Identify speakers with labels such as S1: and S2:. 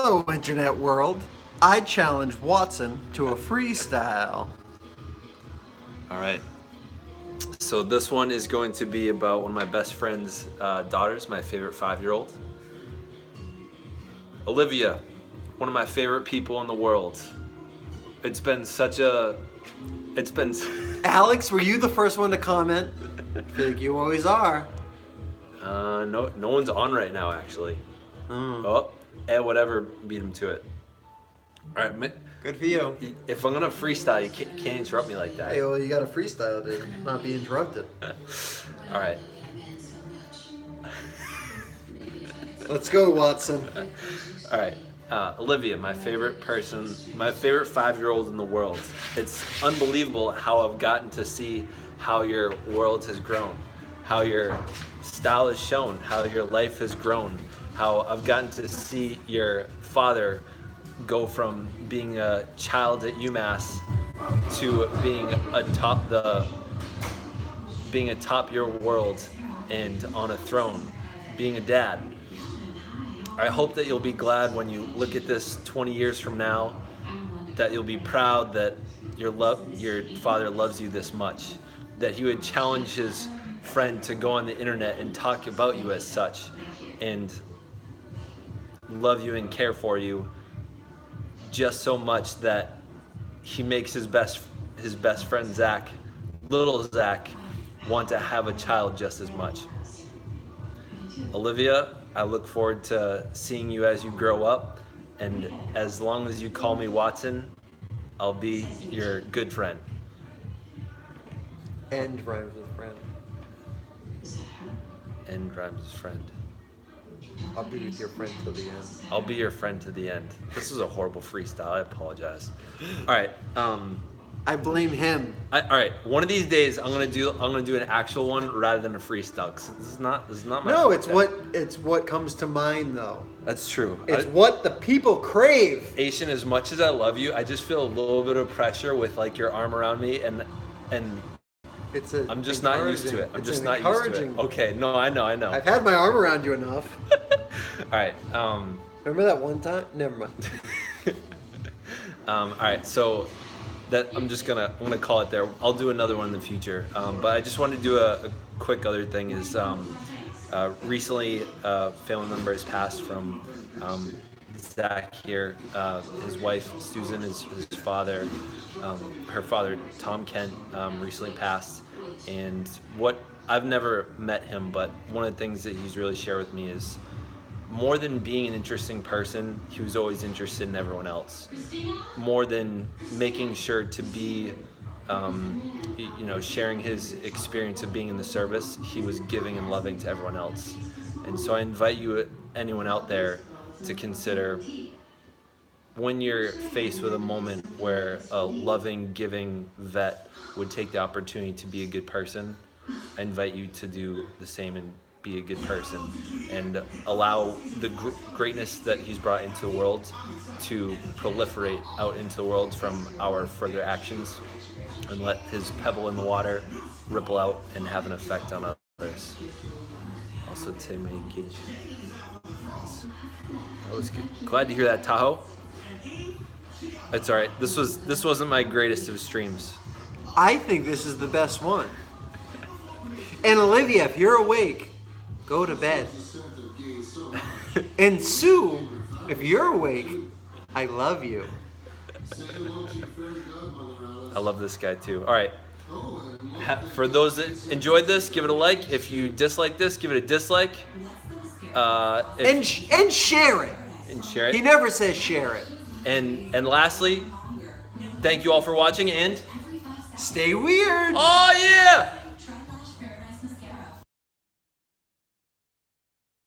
S1: Hello, Internet world. I challenge Watson to a freestyle.
S2: All right. So this one is going to be about one of my best friend's daughters, my favorite 5-year-old. Olivia, one of my favorite people in the world. It's been
S1: Alex, were you the first one to comment? I feel like you always are.
S2: No one's on right now actually. Oh, whatever, beat him to it. All right,
S1: Good for you.
S2: if I'm gonna freestyle, you can't interrupt me like that.
S1: Hey, well, you got to freestyle to not be interrupted.
S2: All right.
S1: Let's go, Watson.
S2: All right. Olivia, my favorite person, my favorite 5-year-old in the world. It's unbelievable how I've gotten to see how your world has grown, how your style has shown, how your life has grown, how I've gotten to see your father go from being a child at UMass to being atop your world and on a throne, being a dad. I hope that you'll be glad when you look at this 20 years from now, that you'll be proud that your father loves you this much, that he would challenge his friend to go on the internet and talk about you as such, and love you and care for you just so much that he makes his best friend Zach, little Zach, want to have a child just as much. Olivia, I look forward to seeing you as you grow up, and as long as you call me Watson, I'll be your good friend.
S1: End rhymes with friend.
S2: End rhymes with friend.
S1: I'll be your friend till the end.
S2: I'll be your friend to the end. This is a horrible freestyle. I apologize. All right.
S1: I blame him.
S2: All right. One of these days, I'm gonna do an actual one rather than a freestyle. 'Cause this is not my.
S1: No, it's what comes to mind though.
S2: That's true.
S1: It's what the people crave.
S2: Asian, as much as I love you, I just feel a little bit of pressure with like your arm around me, and I'm just not used to it. I'm just not used to it. Okay, no, I know.
S1: I've had my arm around you enough.
S2: All right.
S1: Remember that one time? Never mind.
S2: All right. So I'm gonna call it there. I'll do another one in the future. But I just wanted to do a quick other thing. Is recently a family member has passed from Zach here. His wife Susan, his father, her father Tom Kent, recently passed. And I've never met him, but one of the things that he's really shared with me is more than being an interesting person, he was always interested in everyone else. More than making sure to be, sharing his experience of being in the service, he was giving and loving to everyone else. And so I invite anyone out there, to consider when you're faced with a moment where a loving, giving vet would take the opportunity to be a good person, I invite you to do the same and be a good person and allow the greatness that he's brought into the world to proliferate out into the world from our further actions, and let his pebble in the water ripple out and have an effect on others. Also, Tim engage. I was glad to hear that, Tahoe. That's all right. This wasn't my greatest of streams.
S1: I think this is the best one. And Olivia, if you're awake, go to bed. And Sue, if you're awake, I love you.
S2: I love this guy too. All right. For those that enjoyed this, give it a like. If you dislike this, give it a dislike.
S1: And share it.
S2: And share it.
S1: He never says share it.
S2: And lastly, thank you all for watching, and
S1: stay weird.
S2: Oh yeah!